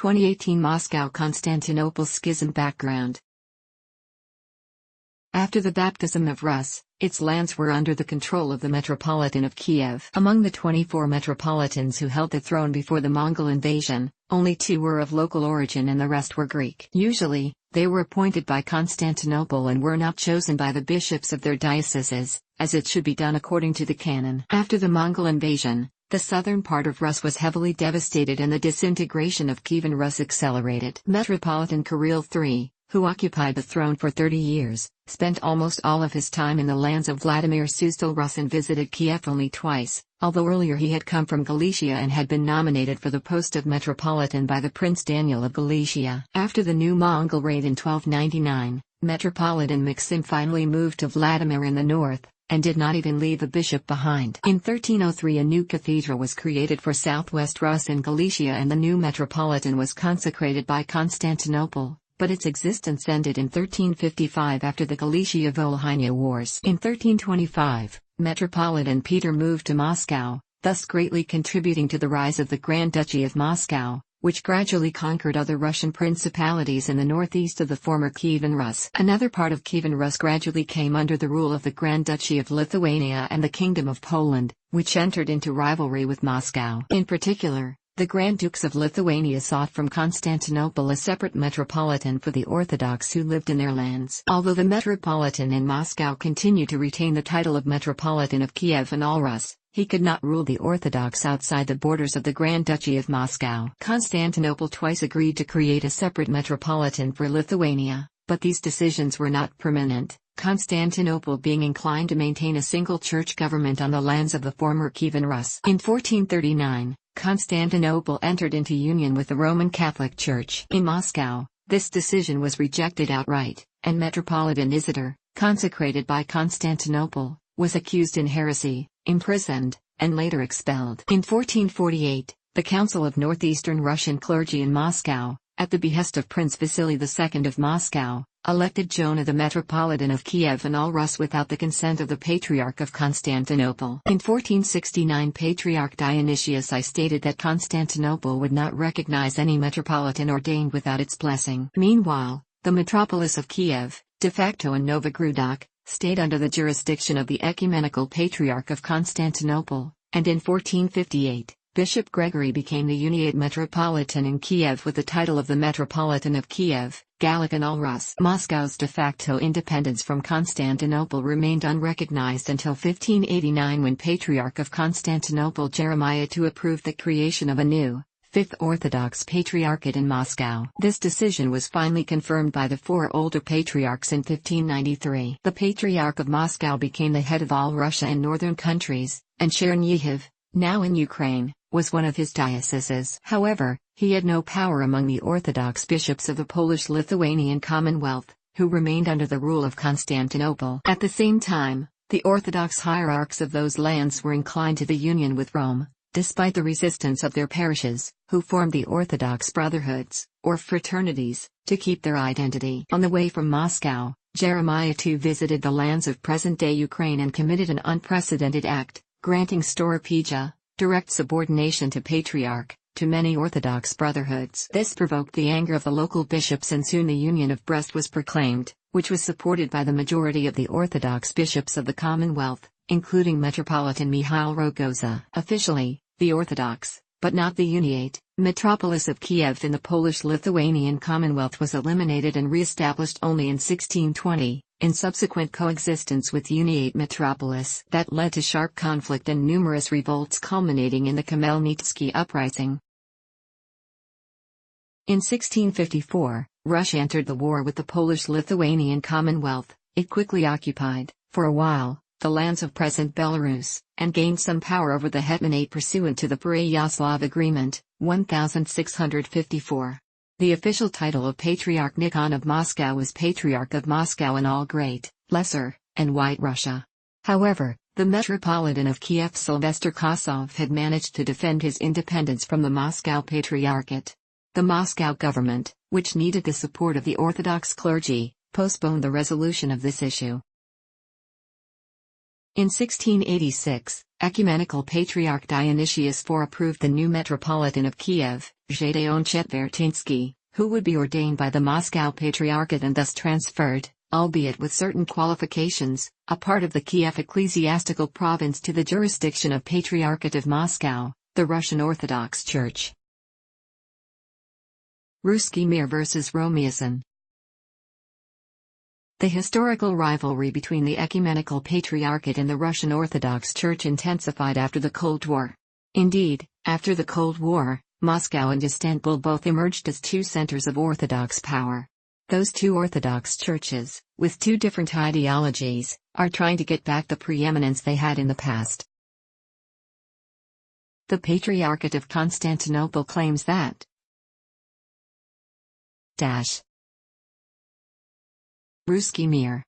2018 Moscow-Constantinople schism background. After the baptism of Rus, its lands were under the control of the Metropolitan of Kiev. Among the 24 metropolitans who held the throne before the Mongol invasion, only 2 were of local origin and the rest were Greek. Usually, they were appointed by Constantinople and were not chosen by the bishops of their dioceses, as it should be done according to the canon. After the Mongol invasion, the southern part of Rus was heavily devastated and the disintegration of Kievan Rus accelerated. Metropolitan Kirill III, who occupied the throne for 30 years, spent almost all of his time in the lands of Vladimir Suzdal Rus and visited Kiev only twice, although earlier he had come from Galicia and had been nominated for the post of Metropolitan by the Prince Daniel of Galicia. After the new Mongol raid in 1299, Metropolitan Maxim finally moved to Vladimir in the north, and did not even leave a bishop behind. In 1303 a new cathedral was created for southwest Rus in Galicia and the new Metropolitan was consecrated by Constantinople, but its existence ended in 1355 after the Galicia-Volhynia Wars. In 1325, Metropolitan Peter moved to Moscow, thus greatly contributing to the rise of the Grand Duchy of Moscow, which gradually conquered other Russian principalities in the northeast of the former Kievan Rus. Another part of Kievan Rus gradually came under the rule of the Grand Duchy of Lithuania and the Kingdom of Poland, which entered into rivalry with Moscow. In particular, the Grand Dukes of Lithuania sought from Constantinople a separate metropolitan for the Orthodox who lived in their lands. Although the metropolitan in Moscow continued to retain the title of Metropolitan of Kiev and all Rus, he could not rule the Orthodox outside the borders of the Grand Duchy of Moscow. Constantinople twice agreed to create a separate metropolitan for Lithuania, but these decisions were not permanent, Constantinople being inclined to maintain a single church government on the lands of the former Kievan Rus. In 1439, Constantinople entered into union with the Roman Catholic Church. In Moscow, this decision was rejected outright, and Metropolitan Isidore, consecrated by Constantinople, was accused in heresy, imprisoned, and later expelled. In 1448, the Council of Northeastern Russian Clergy in Moscow, at the behest of Prince Vasily II of Moscow, elected Jonah the Metropolitan of Kiev and all Rus without the consent of the Patriarch of Constantinople. In 1469 Patriarch Dionysius I stated that Constantinople would not recognize any metropolitan ordained without its blessing. Meanwhile, the metropolis of Kiev, de facto and Novogrudok, stayed under the jurisdiction of the Ecumenical Patriarch of Constantinople, and in 1458, Bishop Gregory became the Uniate Metropolitan in Kiev with the title of the Metropolitan of Kiev, Gallic and all Rus. Moscow's de facto independence from Constantinople remained unrecognized until 1589 when Patriarch of Constantinople Jeremiah II approved the creation of a new, Fifth Orthodox Patriarchate in Moscow. This decision was finally confirmed by the 4 older patriarchs in 1593. The Patriarch of Moscow became the head of all Russia and northern countries, and Chernihiv, now in Ukraine, was one of his dioceses. However, he had no power among the Orthodox bishops of the Polish-Lithuanian Commonwealth, who remained under the rule of Constantinople. At the same time, the Orthodox hierarchs of those lands were inclined to the union with Rome, despite the resistance of their parishes, who formed the Orthodox brotherhoods, or fraternities, to keep their identity. On the way from Moscow, Jeremiah II visited the lands of present-day Ukraine and committed an unprecedented act, granting Storopija, direct subordination to Patriarch, to many Orthodox brotherhoods. This provoked the anger of the local bishops and soon the Union of Brest was proclaimed, which was supported by the majority of the Orthodox bishops of the Commonwealth, including Metropolitan Mikhail Rogoza. Officially, the Orthodox, but not the Uniate, metropolis of Kiev in the Polish-Lithuanian Commonwealth was eliminated and re-established only in 1620. In subsequent coexistence with Uniate metropolis that led to sharp conflict and numerous revolts culminating in the Khmelnytsky uprising. In 1654, Russia entered the war with the Polish-Lithuanian Commonwealth. It quickly occupied, for a while, the lands of present Belarus, and gained some power over the Hetmanate pursuant to the Pereyaslav Agreement, 1654. The official title of Patriarch Nikon of Moscow was Patriarch of Moscow and all Great, Lesser, and White Russia. However, the Metropolitan of Kiev Sylvester Kosov had managed to defend his independence from the Moscow Patriarchate. The Moscow government, which needed the support of the Orthodox clergy, postponed the resolution of this issue. In 1686, Ecumenical Patriarch Dionysius IV approved the new Metropolitan of Kiev, Gedeon Chetvertinsky, who would be ordained by the Moscow Patriarchate and thus transferred, albeit with certain qualifications, a part of the Kiev ecclesiastical province to the jurisdiction of Patriarchate of Moscow, the Russian Orthodox Church. Russkiy Mir vs. Romiosyne. The historical rivalry between the Ecumenical Patriarchate and the Russian Orthodox Church intensified after the Cold War. Indeed, after the Cold War, Moscow and Istanbul both emerged as two centers of Orthodox power. Those two Orthodox churches, with two different ideologies, are trying to get back the preeminence they had in the past. The Patriarchate of Constantinople claims that Russkiy Mir.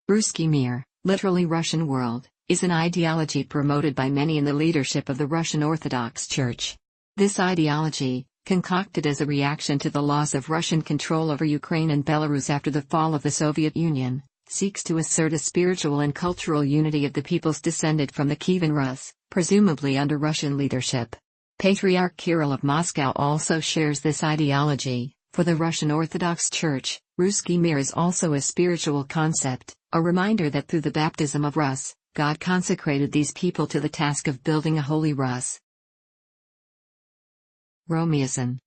Russkiy Mir, literally Russian world, is an ideology promoted by many in the leadership of the Russian Orthodox Church. This ideology, concocted as a reaction to the loss of Russian control over Ukraine and Belarus after the fall of the Soviet Union, seeks to assert a spiritual and cultural unity of the peoples descended from the Kievan Rus, presumably under Russian leadership. Patriarch Kirill of Moscow also shares this ideology. For the Russian Orthodox Church, Russkiy Mir is also a spiritual concept, a reminder that through the baptism of Rus, God consecrated these people to the task of building a holy Rus. Romiosyne.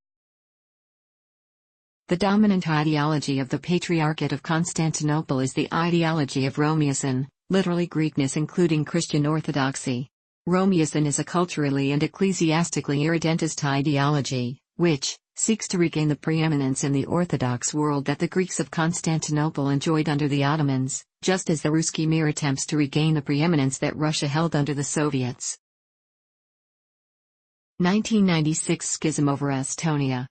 The dominant ideology of the Patriarchate of Constantinople is the ideology of Romiosyne, literally Greekness including Christian Orthodoxy. Romiosyne is a culturally and ecclesiastically irredentist ideology, which seeks to regain the preeminence in the Orthodox world that the Greeks of Constantinople enjoyed under the Ottomans, just as the Russkiy Mir attempts to regain the preeminence that Russia held under the Soviets. 1996 Schism over Estonia.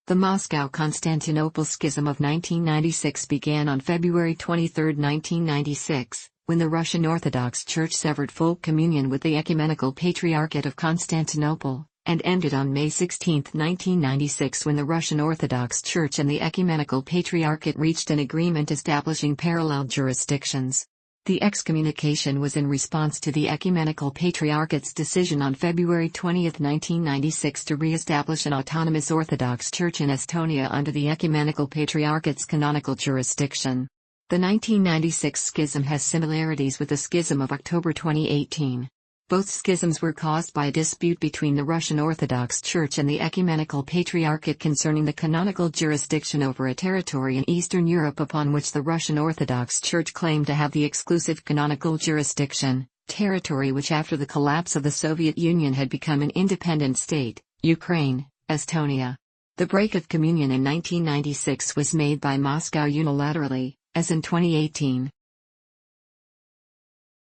The Moscow-Constantinople schism of 1996 began on February 23, 1996, when the Russian Orthodox Church severed full communion with the Ecumenical Patriarchate of Constantinople, and ended on May 16, 1996 when the Russian Orthodox Church and the Ecumenical Patriarchate reached an agreement establishing parallel jurisdictions. The excommunication was in response to the Ecumenical Patriarchate's decision on February 20, 1996 to re-establish an autonomous Orthodox Church in Estonia under the Ecumenical Patriarchate's canonical jurisdiction. The 1996 schism has similarities with the schism of October 2018. Both schisms were caused by a dispute between the Russian Orthodox Church and the Ecumenical Patriarchate concerning the canonical jurisdiction over a territory in Eastern Europe upon which the Russian Orthodox Church claimed to have the exclusive canonical jurisdiction, territory which after the collapse of the Soviet Union had become an independent state, Ukraine, Estonia. The break of communion in 1996 was made by Moscow unilaterally, as in 2018.